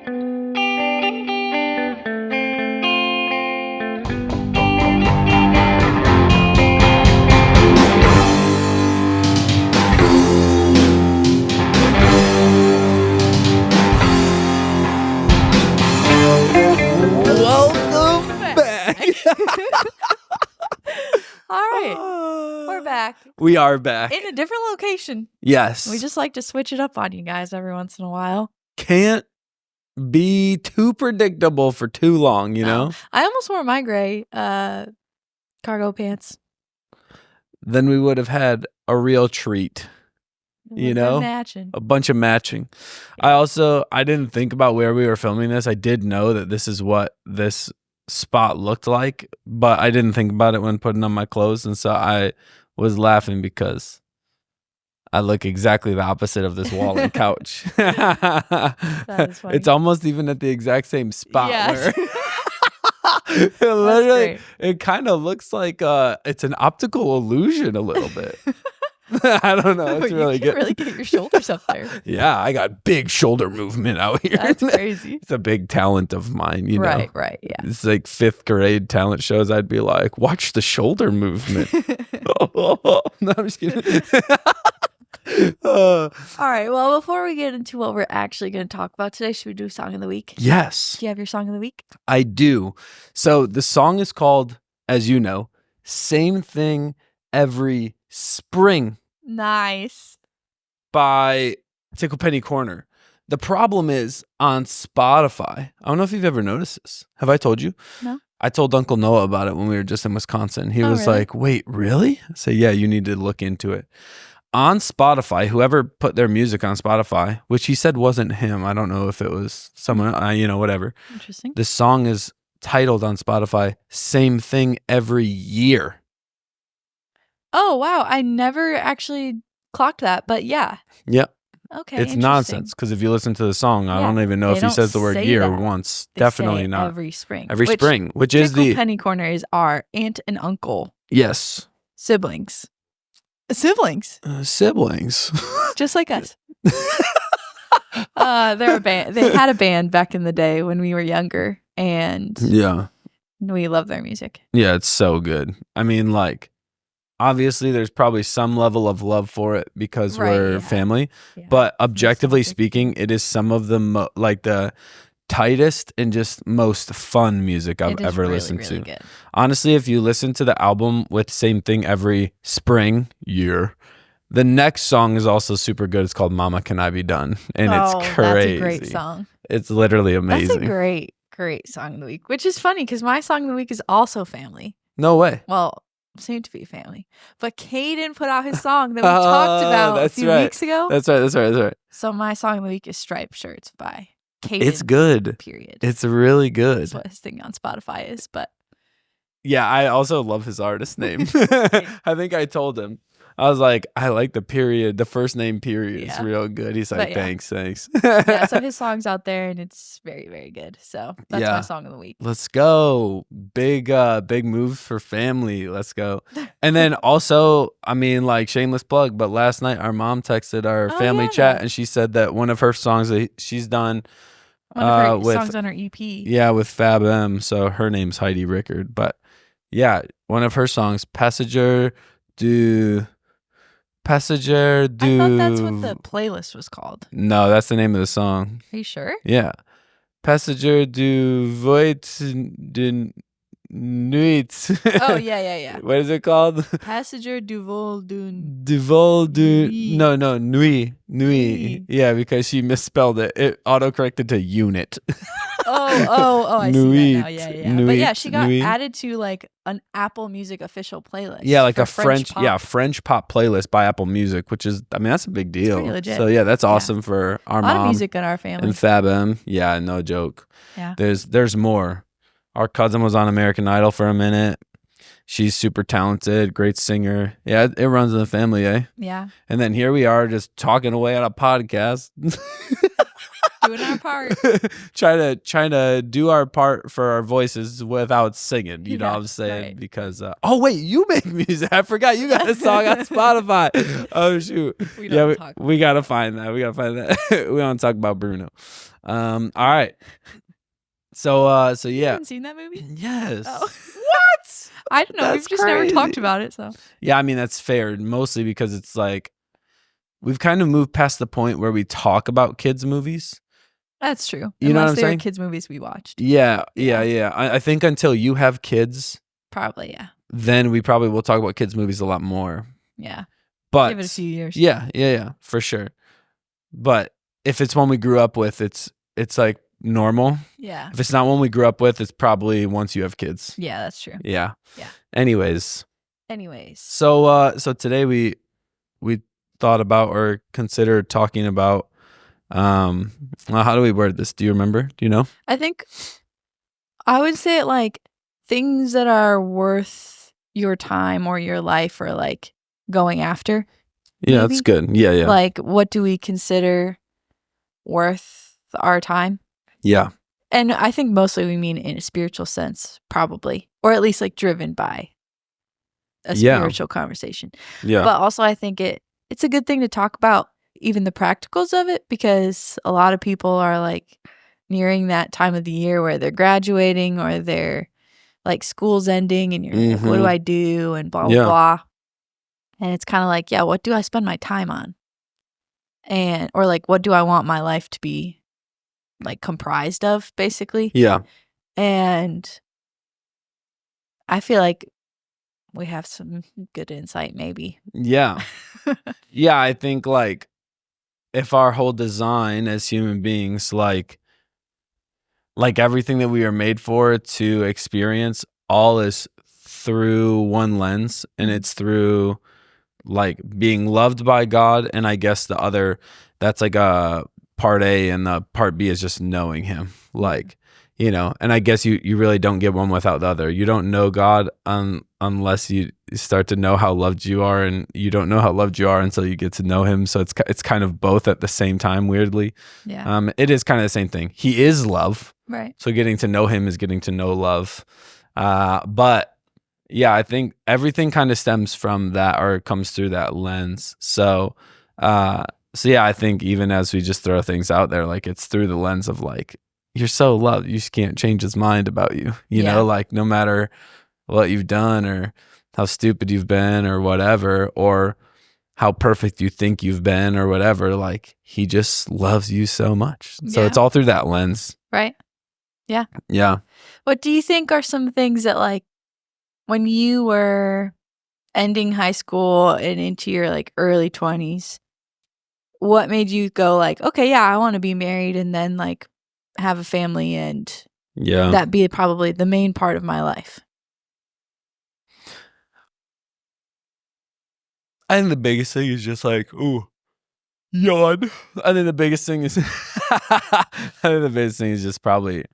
All right, we're back. We are back. In a different location. Yes. We just like to switch it up on you guys every once in a while. Can't be too predictable for too long, you know? I almost wore my gray cargo pants. Then we would have had a real treat. You know, a bunch of matching. Yeah. I didn't think about where we were filming this. I did know that this is what this spot looked like, but I didn't think about it when putting on my clothes. And so I was laughing because I look exactly the opposite of this wall and couch. That is funny. It's almost even at the exact same spot. Yes. Literally, it kind of looks like it's an optical illusion a little bit. I don't know. It's really good. You can really get your shoulders up there. Yeah, I got big shoulder movement out here. That's crazy. It's a big talent of mine, you know. Right, yeah. It's like 5th grade talent shows. I'd be like, watch the shoulder movement. No, I'm just kidding. All right, well, before we get into what we're actually going to talk about today, should we do Song of the Week? Yes. Do you have your Song of the Week? I do. So the song is called, as you know, Same Thing Every Spring. Nice. By Tickle Penny Corner. The problem is on Spotify. I don't know if you've ever noticed this. Have I told you? No. I told Uncle Noah about it when we were just in Wisconsin. He was really? like, wait, really? I said, yeah, you need to look into it. On Spotify, whoever put their music on Spotify, which he said wasn't him. I don't know if it was someone, whatever. Interesting. The song is titled on Spotify, Same Thing Every Year. Oh, wow. I never actually clocked that, but yeah. Yep. Okay. It's nonsense because if you listen to the song, I don't even know if he says the word year once. They Definitely say not. Every spring. Which is the Penny Corner is our aunt and uncle. Yes. Siblings. Siblings. Just like us. They're a band. They had a band back in the day when we were younger, and yeah, we love their music. Yeah, it's so good. I mean, like, obviously, there's probably some level of love for it because we're family. Yeah. But objectively speaking, it is some of the the tightest and just most fun music I've ever listened to. Good. Honestly, if you listen to the album with Same Thing Every Spring Year, the next song is also super good. It's called Mama Can I Be Done? And it's crazy. That's a great song. It's literally amazing. That's a great song of the week, which is funny because my song of the week is also family. No way. Well, seem to be family. But Caden put out his song that we talked about a few weeks ago. That's right. So my song of the week is Striped Shirts by Caden. It's good. Period. It's really good. That's what his thing on Spotify is, but yeah, I also love his artist name. I think I told him. I was like, I like the period. The first name period is real good. He's like, thanks. Yeah, so his song's out there and it's very, very good. So that's my song of the week. Let's go. Big move for family. Let's go. And then also, I mean, like, shameless plug, but last night our mom texted our family chat and she said that one of her songs that she's done one of her songs on her EP. Yeah, with Fab M. So her name's Heidi Rickard. But yeah, one of her songs, Passenger du. I thought that's what the playlist was called. No, that's the name of the song. Are you sure? Yeah. Passenger du Voit de Nuit. Oh, yeah. What is it called? Passenger du Vol du... No, Nuit. Yeah, because she misspelled it. It autocorrected to unit. Oh, I see that now. Yeah. Nuit, but yeah, she got added to like an Apple Music official playlist. Yeah, like a French pop playlist by Apple Music, which is, I mean, that's a big deal. Pretty legit. So yeah, that's awesome for our mom. A lot of music in our family. And Fab M. Yeah, no joke. Yeah. There's more. Our cousin was on American Idol for a minute. She's super talented, great singer. Yeah, it runs in the family, eh? Yeah. And then here we are just talking away on a podcast. Doing our part. trying to do our part for our voices without singing. You know what I'm saying? Right. Because oh wait, you make music. I forgot you got a song on Spotify. Oh shoot. We gotta find that. We want to talk about Bruno. All right. So yeah. You haven't seen that movie? Yes. Oh. What? I don't know. We've just never talked about it. So yeah, I mean that's fair. Mostly because it's like we've kind of moved past the point where we talk about kids' movies. That's true. You know what I'm saying? Kids' movies we watched. Yeah. I think until you have kids, probably, yeah. Then we probably will talk about kids' movies a lot more. Yeah. But give it a few years. Yeah, for sure. But if it's one we grew up with, it's like normal. Yeah. If it's not one we grew up with, it's probably once you have kids. Yeah, that's true. Yeah. Anyways. So today we thought about or considered talking about how do we word this? Do you remember? Do you know? I think I would say it like things that are worth your time or your life or like going after. Yeah, maybe? That's good. Yeah. Like what do we consider worth our time? Yeah. And I think mostly we mean in a spiritual sense, probably. Or at least like driven by a spiritual conversation. Yeah. But also I think it's a good thing to talk about even the practicals of it, because a lot of people are like nearing that time of the year where they're graduating or they're like school's ending and you're like, what do I do? And blah, blah, blah. And it's kind of like, yeah, what do I spend my time on? Or like, what do I want my life to be like comprised of, basically? Yeah. And I feel like we have some good insight, maybe. Yeah. Yeah, I think like if our whole design as human beings, like everything that we are made for to experience, all is through one lens, and it's through like being loved by God, and I guess the other, that's like a part A, and the part B is just knowing him, like, you know. And I guess you really don't get one without the other. You don't know God unless you start to know how loved you are, and you don't know how loved you are until you get to know him. So it's kind of both at the same time, weirdly. Yeah. It is kind of the same thing. He is love. Right. So getting to know him is getting to know love. But yeah, I think everything kind of stems from that, or comes through that lens. So yeah, I think even as we just throw things out there, like it's through the lens of like, you're so loved, you just can't change his mind about you. You know, like no matter what you've done or how stupid you've been or whatever, or how perfect you think you've been or whatever, like he just loves you so much. So it's all through that lens. Right. Yeah. Yeah. What do you think are some things that like when you were ending high school and into your like early 20s, what made you go like, okay, yeah, I want to be married and then like have a family and that be probably the main part of my life? I think the biggest thing is just like, ooh, yawn. I think the biggest thing is just probably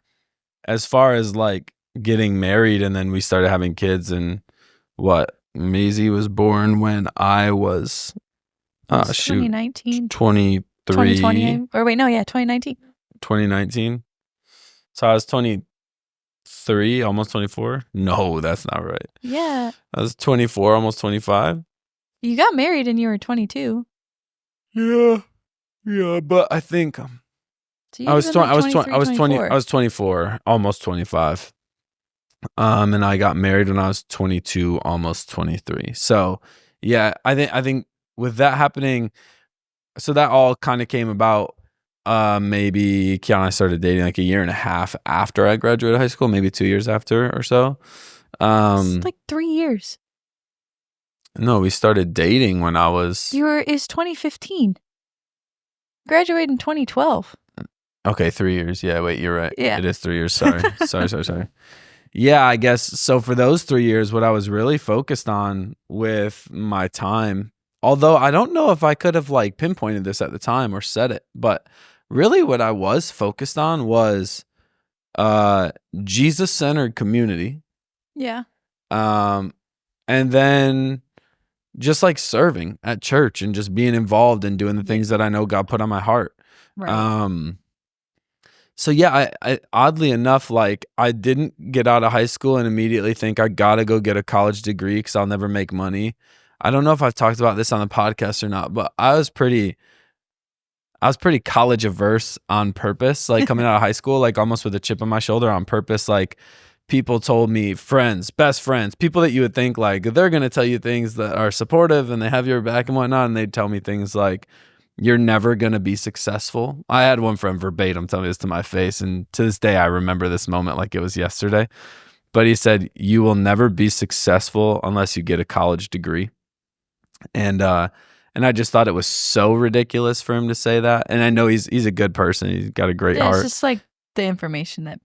as far as like getting married, and then we started having kids, and Maisie was born when I was 2019. 23. 2020. Or wait, no, yeah, 2019. 2019. So I was 23, almost 24. No, that's not right. Yeah. I was 24, almost 25. You got married and you were 22. Yeah, but I think so I was 24, almost 25. And I got married when I was 22, almost 23. So yeah, I think with that happening, so that all kind of came about. Maybe Kiana and I started dating like a year and a half after I graduated high school, maybe 2 years after or so. It's like 3 years. No, we started dating when I was... It's 2015. Graduated in 2012. Okay, 3 years. Yeah, wait, you're right. Yeah. It is 3 years. Sorry. sorry. Yeah, I guess. So for those 3 years, what I was really focused on with my time, although I don't know if I could have like pinpointed this at the time or said it, but really what I was focused on was Jesus-centered community. Yeah. And then just like serving at church and just being involved and doing the things that I know God put on my heart. Right. So yeah, I oddly enough, like I didn't get out of high school and immediately think I gotta go get a college degree because I'll never make money. I don't know if I've talked about this on the podcast or not, but I was pretty college averse on purpose, like coming out of high school, like almost with a chip on my shoulder on purpose. Like people told me, friends, best friends, people that you would think like they're going to tell you things that are supportive and they have your back and whatnot. And they'd tell me things like, you're never going to be successful. I had one friend verbatim tell me this to my face. And to this day, I remember this moment like it was yesterday. But he said, you will never be successful unless you get a college degree. And I just thought it was so ridiculous for him to say that. And I know he's a good person. He's got a great heart. It's just like the information that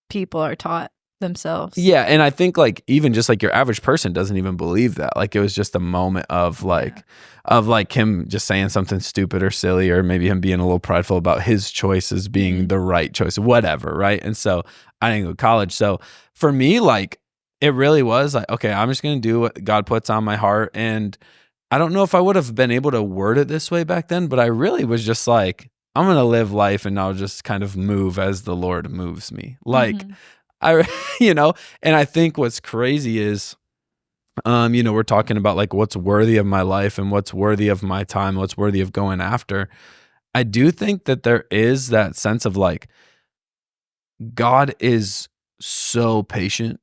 people are taught themselves. Yeah, and I think like even just like your average person doesn't even believe that. Like it was just a moment of like him just saying something stupid or silly, or maybe him being a little prideful about his choices being the right choice, whatever, right? And so I didn't go to college. So for me, like it really was like, okay, I'm just gonna do what God puts on my heart. And I don't know if I would have been able to word it this way back then, but I really was just like, I'm going to live life and I'll just kind of move as the Lord moves me. Like, and I think what's crazy is, we're talking about like what's worthy of my life and what's worthy of my time, what's worthy of going after. I do think that there is that sense of like, God is so patient.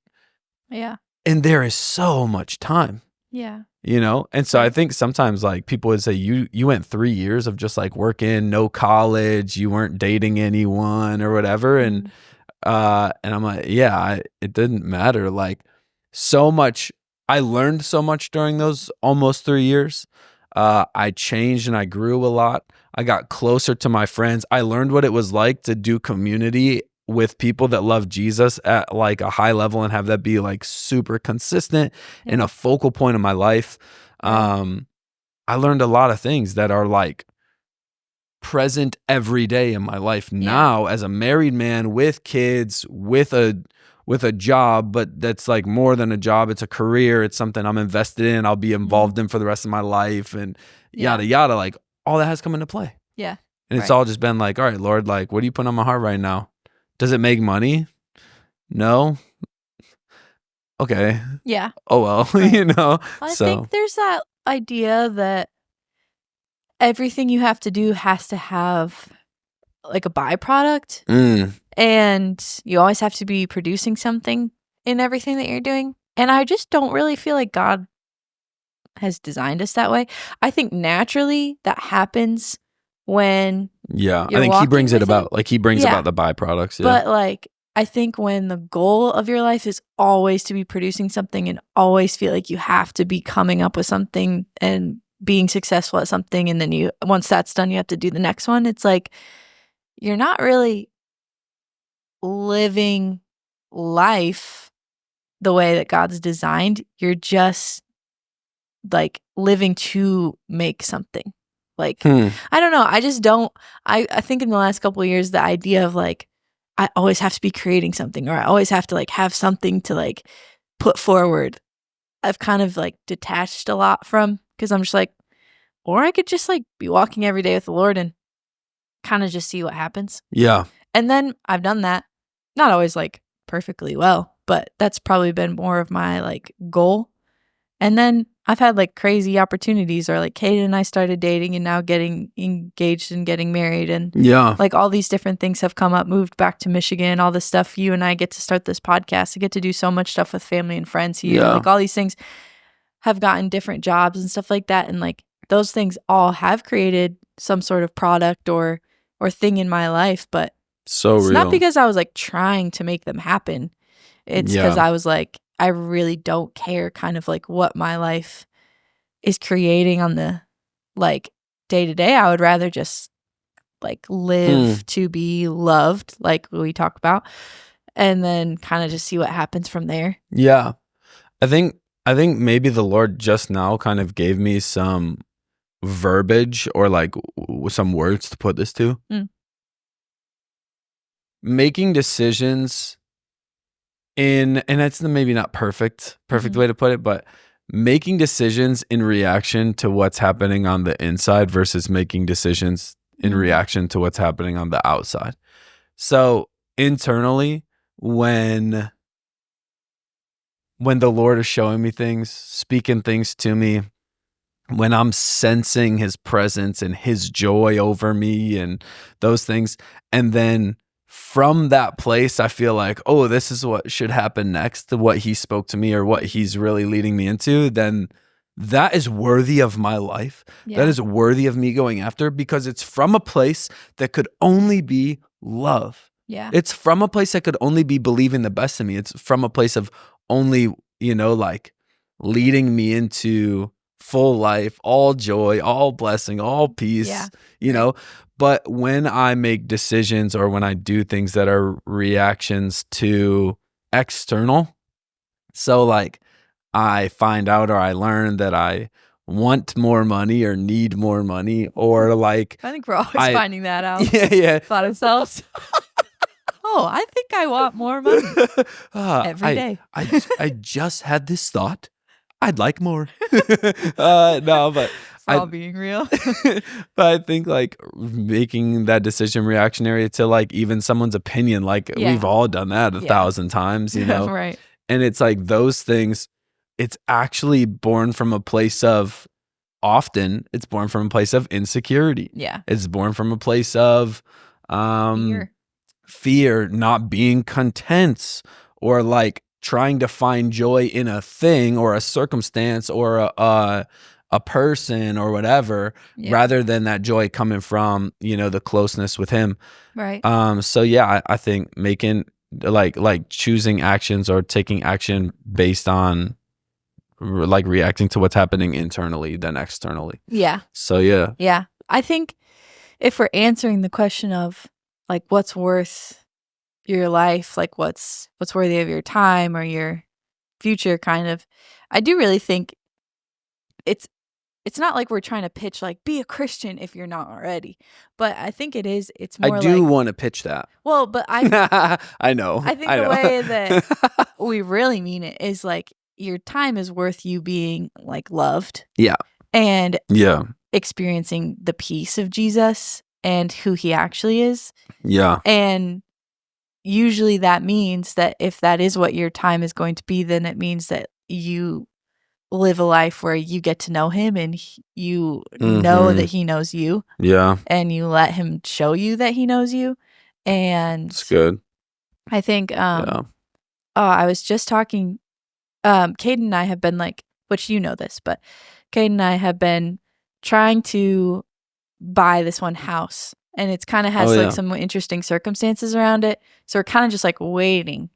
Yeah. And there is so much time. Yeah. And so I think sometimes like people would say you went 3 years of just like working, no college, you weren't dating anyone or whatever. And I'm like, yeah, it didn't matter. Like so much, I learned so much during those almost 3 years. I changed and I grew a lot. I got closer to my friends. I learned what it was like to do community with people that love Jesus at like a high level and have that be like super consistent and a focal point of my life. I learned a lot of things that are like present every day in my life now as a married man with kids, with a job, but that's like more than a job. It's a career. It's something I'm invested in. I'll be involved in for the rest of my life and yada, yada. Like all that has come into play. Yeah. And it's all just been like, all right, Lord, like, what do you put on my heart right now? Does it make money? No. Okay. Yeah. Oh, well, Right. I think there's that idea that everything you have to do has to have like a byproduct. And you always have to be producing something in everything that you're doing. And I just don't really feel like God has designed us that way. I think naturally that happens when I think he brings it about. Like he brings about the byproducts. Yeah. But like I think when the goal of your life is always to be producing something and always feel like you have to be coming up with something and being successful at something, and then once that's done, you have to do the next one. It's like you're not really living life the way that God's designed. You're just like living to make something. Like, I don't know. I just don't. I think in the last couple of years, the idea of like, I always have to be creating something, or I always have to like have something to like put forward, I've kind of like detached a lot from, because I'm just like, or I could just like be walking every day with the Lord and kind of just see what happens. Yeah. And then I've done that. Not always like perfectly well, but that's probably been more of my like goal. And then I've had like crazy opportunities, or like Kaden and I started dating and now getting engaged and getting married. And like all these different things have come up, moved back to Michigan, all this stuff. You and I get to start this podcast. I get to do so much stuff with family and friends here. Like all these things have gotten different jobs and stuff like that. And like those things all have created some sort of product or thing in my life. But it's real. Not because I was like trying to make them happen. It's because I was like, I really don't care kind of like what my life is creating on the like day to day. I would rather just like live to be loved, like we talk about, and then kind of just see what happens from there. Yeah. I think maybe the Lord just now kind of gave me some verbiage or like some words to put this to. Making decisions and it's maybe not perfect way to put it, but making decisions in reaction to what's happening on the inside versus making decisions in reaction to what's happening on the outside. So internally, when the Lord is showing me things, speaking things to me, when I'm sensing his presence and his joy over me and those things, and then from that place, I feel like, oh, this is what should happen next, what he spoke to me or what he's really leading me into, then that is worthy of my life. Yeah. That is worthy of me going after, because it's from a place that could only be love. Yeah. It's from a place that could only be believing the best in me. It's from a place of only, like leading me into full life, all joy, all blessing, all peace, know. But when I make decisions or when I do things that are reactions to external, so like I find out or I learn that I want more money or need more money, or like I think we're always finding that out. Yeah. About ourselves. Oh, I think I want more money every day. I just had this thought. I'd like more. No, but for all being real. But I think like making that decision reactionary to like even someone's opinion, like we've all done that 1,000 times, Right. And it's like those things, it's actually born from a place of, often it's born from a place of insecurity. Yeah. It's born from a place of fear, not being content, or like trying to find joy in a thing or a circumstance or a person or whatever, rather than that joy coming from, the closeness with him. Right. So yeah, I think making like choosing actions or taking action based on like reacting to what's happening internally than externally. Yeah. So yeah. Yeah. I think if we're answering the question of like what's worth your life, like what's worthy of your time or your future, kind of, I do really think it's not like we're trying to pitch like be a Christian if you're not already, but I think it's more I do want to pitch that. Well, but I know. I think the way that we really mean it is like your time is worth you being like loved. Yeah. And experiencing the peace of Jesus and who he actually is. Yeah. And usually that means that if that is what your time is going to be, then it means that you live a life where you get to know him and you know that he knows you. Yeah. And you let him show you that he knows you. And it's good. I think, I was just talking, Caden and I have been like, which you know this, but Caden and I have been trying to buy this one house, and it's kind of has some interesting circumstances around it. So we're kind of just like waiting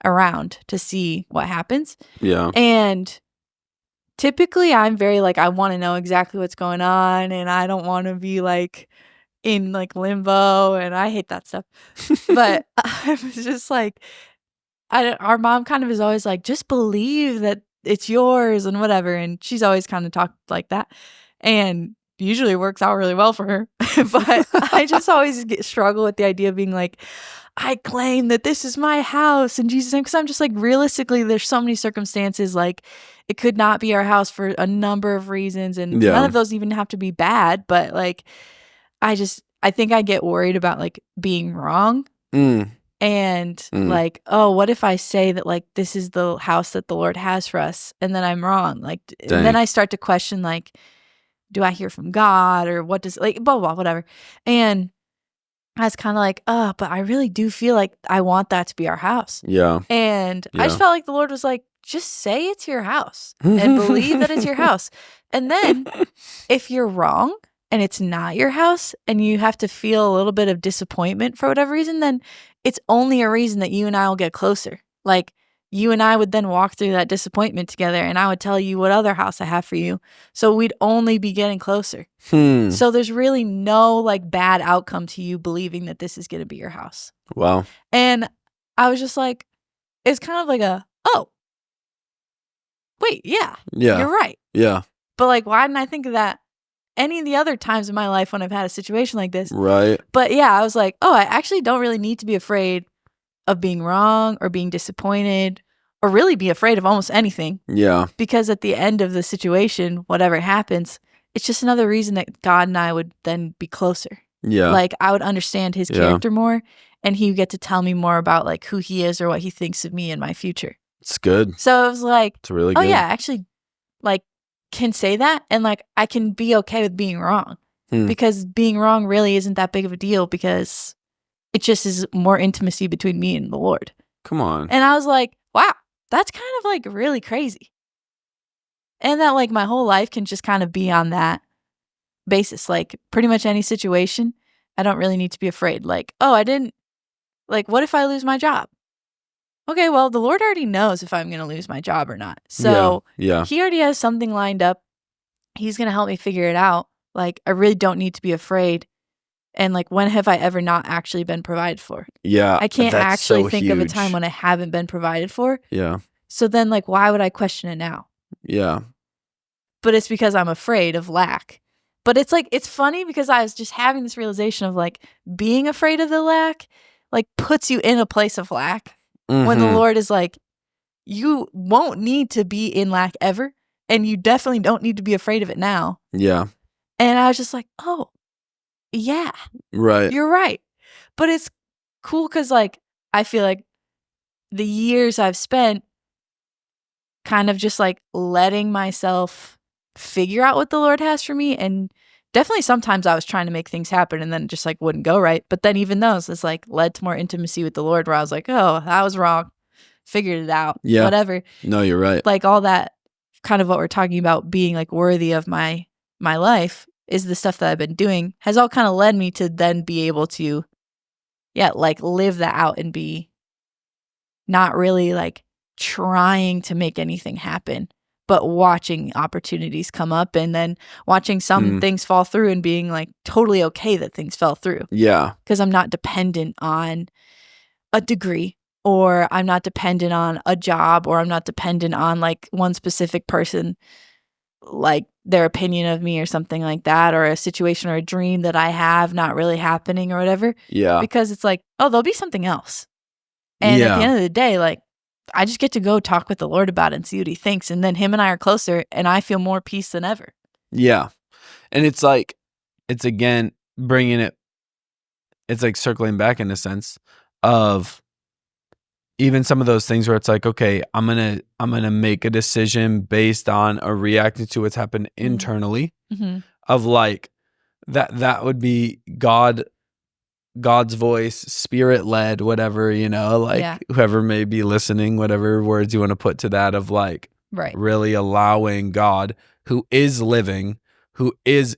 around to see what happens. Yeah. And typically I'm very like, I want to know exactly what's going on, and I don't want to be like in like limbo, and I hate that stuff. But I was just like, our mom kind of is always like, just believe that it's yours and whatever. And she's always kind of talked like that. And usually works out really well for her. But I just always struggle with the idea of being like, I claim that this is my house in Jesus' name. Because I'm just like, realistically, there's so many circumstances, like it could not be our house for a number of reasons. And none of those even have to be bad. But like, I think I get worried about like being wrong. And like, oh, what if I say that like this is the house that the Lord has for us, and then I'm wrong? Like, and then I start to question like, do I hear from God, or what does like blah blah whatever? And I was kind of like, oh, but I really do feel like I want that to be our house. Yeah. And I just felt like the Lord was like, just say it's your house and believe that it's your house. And then if you're wrong and it's not your house and you have to feel a little bit of disappointment for whatever reason, then it's only a reason that you and I will get closer. Like you and I would then walk through that disappointment together, and I would tell you what other house I have for you. So we'd only be getting closer. So there's really no like bad outcome to you believing that this is going to be your house. Wow. And I was just like, it's kind of like oh, wait, yeah, you're right. Yeah. But like, why didn't I think of that any of the other times in my life when I've had a situation like this? Right. But yeah, I was like, oh, I actually don't really need to be afraid of being wrong or being disappointed or really be afraid of almost anything. Yeah. Because at the end of the situation, whatever happens, it's just another reason that God and I would then be closer. Yeah. Like I would understand his character more, and he would get to tell me more about like who he is or what he thinks of me in my future. It's good. So it was like, it's really oh good. yeah, I actually like can say that, and like I can be okay with being wrong because being wrong really isn't that big of a deal because it just is more intimacy between me and the Lord. Come on. And I was like, wow, that's kind of like really crazy. And that like my whole life can just kind of be on that basis. Like pretty much any situation, I don't really need to be afraid. Like, oh, what if I lose my job? Okay, well, the Lord already knows if I'm going to lose my job or not. So yeah. He already has something lined up. He's going to help me figure it out. Like, I really don't need to be afraid. And like, when have I ever not actually been provided for? Yeah. I can't actually think of a time when I haven't been provided for. Yeah. So then like, why would I question it now? Yeah. But it's because I'm afraid of lack. But it's like, it's funny because I was just having this realization of like being afraid of the lack, like puts you in a place of lack when the Lord is like, you won't need to be in lack ever. And you definitely don't need to be afraid of it now. Yeah. And I was just like, oh, yeah. Right. You're right. But it's cool because like, I feel like the years I've spent kind of just like letting myself figure out what the Lord has for me. And definitely sometimes I was trying to make things happen and then it just like wouldn't go right. But then even those, it's like led to more intimacy with the Lord where I was like, oh, that was wrong. Figured it out. Yeah. Whatever. No, you're right. Like all that kind of what we're talking about being like worthy of my life is the stuff that I've been doing has all kind of led me to then be able to, like live that out and be not really like trying to make anything happen, but watching opportunities come up and then watching some things fall through and being like totally okay that things fell through. Yeah. Because I'm not dependent on a degree or I'm not dependent on a job or I'm not dependent on like one specific person, like their opinion of me or something like that, or a situation or a dream that I have not really happening or whatever. Yeah. Because it's like, oh, there'll be something else. And at the end of the day, like, I just get to go talk with the Lord about it and see what he thinks. And then him and I are closer and I feel more peace than ever. Yeah. And it's like, it's again, it's like circling back in a sense of even some of those things where it's like, okay, I'm going to make a decision based on or reacting to what's happened internally of like, that would be God's voice, spirit led, whatever, whoever may be listening, whatever words you want to put to that of like, really allowing God who is living, who is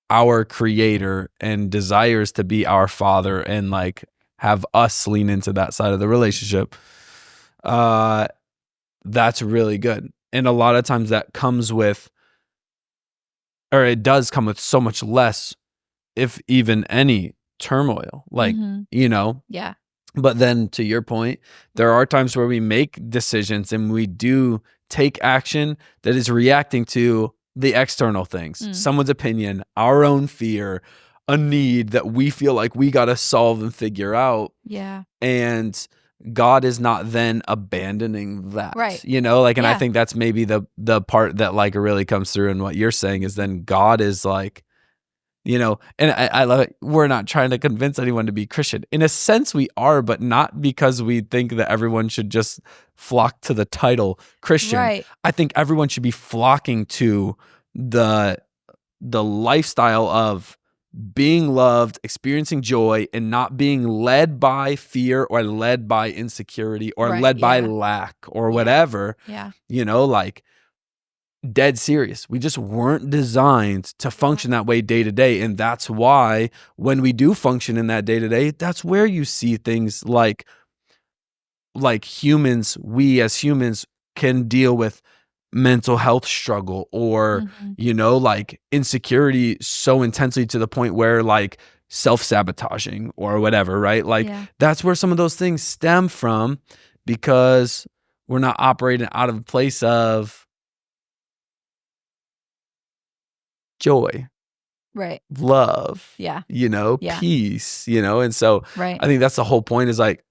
our creator and desires to be our father and like have us lean into that side of the relationship. That's really good. And a lot of times that comes with, or it does come with so much less, if even any, turmoil, like, Yeah. But then to your point, there are times where we make decisions and we do take action that is reacting to the external things, someone's opinion, our own fear, a need that we feel like we got to solve and figure out. Yeah. And God is not then abandoning that, right? And I think that's maybe the part that like really comes through in what you're saying is then God is like, and I love it. We're not trying to convince anyone to be Christian. In a sense, we are, but not because we think that everyone should just flock to the title Christian. Right. I think everyone should be flocking to the lifestyle of being loved, experiencing joy, and not being led by fear or led by insecurity or led by lack or whatever. Yeah. Like dead serious. We just weren't designed to function that way day to day. And that's why when we do function in that day to day, that's where you see things like humans, we as humans can deal with mental health struggle or, like insecurity so intensely to the point where like self-sabotaging or whatever, right? Like that's where some of those things stem from because we're not operating out of a place of joy, right, love, yeah, peace, and so I think that's the whole point is like,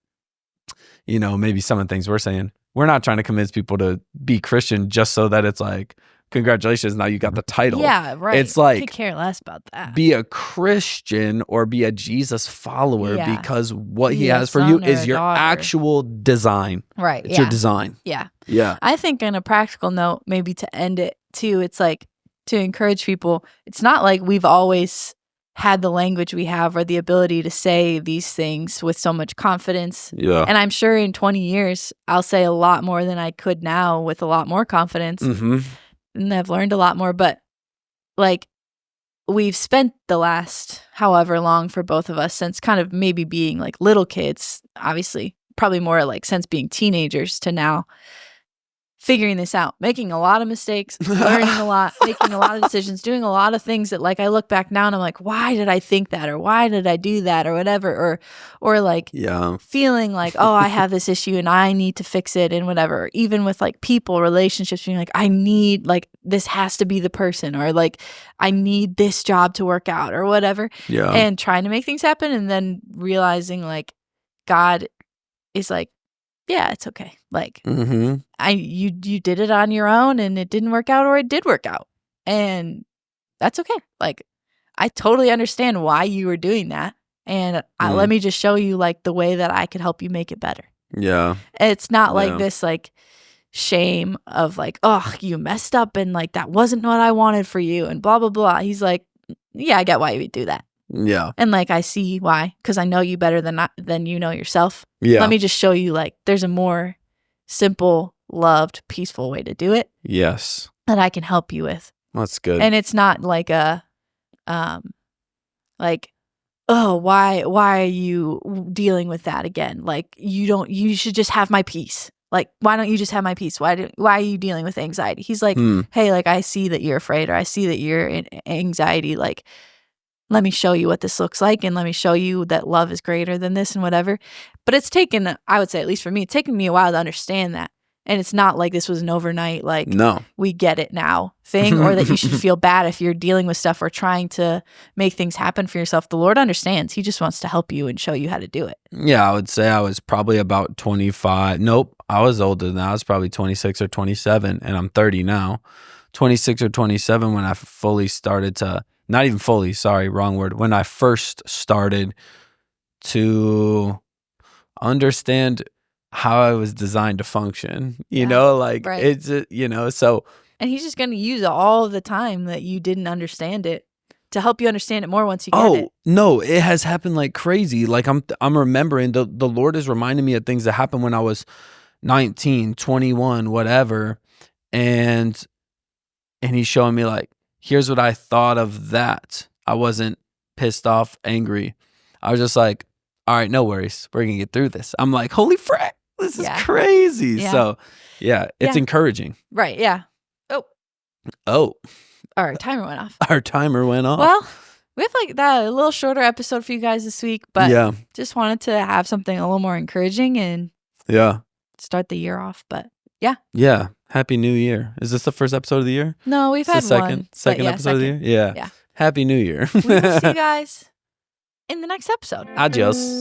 maybe some of the things we're saying, we're not trying to convince people to be Christian just so that it's like congratulations, now you got the title. Yeah, right. It's like, could care less about that. Be a Christian or be a Jesus follower because what he has for you is your actual design. Right. It's your design. Yeah. Yeah. I think on a practical note, maybe to end it too, it's like to encourage people, it's not like we've always had the language we have or the ability to say these things with so much confidence. Yeah. And I'm sure in 20 years, I'll say a lot more than I could now with a lot more confidence. Mm-hmm. And I've learned a lot more. But like, we've spent the last however long for both of us since kind of maybe being like little kids, obviously, probably more like since being teenagers to now, figuring this out, making a lot of mistakes, learning a lot, making a lot of decisions, doing a lot of things that like I look back now and I'm like, why did I think that? Or why did I do that? Or whatever. Or like feeling like, oh, I have this issue and I need to fix it and whatever. Or even with like people, relationships, being like, I need like this has to be the person, or like I need this job to work out or whatever. Yeah. And trying to make things happen and then realizing like God is like, yeah, it's okay. Like you did it on your own and it didn't work out, or it did work out. And that's okay. Like I totally understand why you were doing that. And let me just show you like the way that I could help you make it better. Yeah. It's not like this like shame of like, oh, you messed up and like that wasn't what I wanted for you and blah, blah, blah. He's like, yeah, I get why you would do that. Yeah. And like I see why, because I know you better than you know yourself. Yeah. Let me just show you like there's a more simple, loved, peaceful way to do it. Yes. That I can help you with. That's good. And it's not like a like, oh, why are you dealing with that again? Like you should just have my peace. Like, why don't you just have my peace? Why are you dealing with anxiety? He's like, hey, like I see that you're afraid, or I see that you're in anxiety, like let me show you what this looks like, and let me show you that love is greater than this and whatever. But it's taken, I would say, at least for me, it's taken me a while to understand that. And it's not like this was an overnight, like, we get it now thing, or that you should feel bad if you're dealing with stuff or trying to make things happen for yourself. The Lord understands. He just wants to help you and show you how to do it. Yeah, I would say I was probably about 25. Nope, I was older than that. I was probably 26 or 27, and I'm 30 now. 26 or 27 when I fully started to, not even fully, sorry, wrong word. When I first started to understand how I was designed to function, you know, like it's, you know, so. And he's just going to use all the time that you didn't understand it to help you understand it more once you get it. Oh, no, it has happened like crazy. Like I'm remembering the Lord is reminding me of things that happened when I was 19, 21, whatever. And he's showing me like, here's what I thought of that. I wasn't pissed off, angry. I was just like, all right, no worries. We're going to get through this. I'm like, holy frick, this is crazy. Yeah. So, yeah, it's encouraging. Right, yeah. Oh. Our timer went off. Our timer went off. Well, we have like that a little shorter episode for you guys this week, but just wanted to have something a little more encouraging and start the year off. But yeah. Yeah. Happy New Year. Is this the first episode of the year? No, we've had second episode of the year? Yeah. Happy New Year. We will see you guys in the next episode. Adios.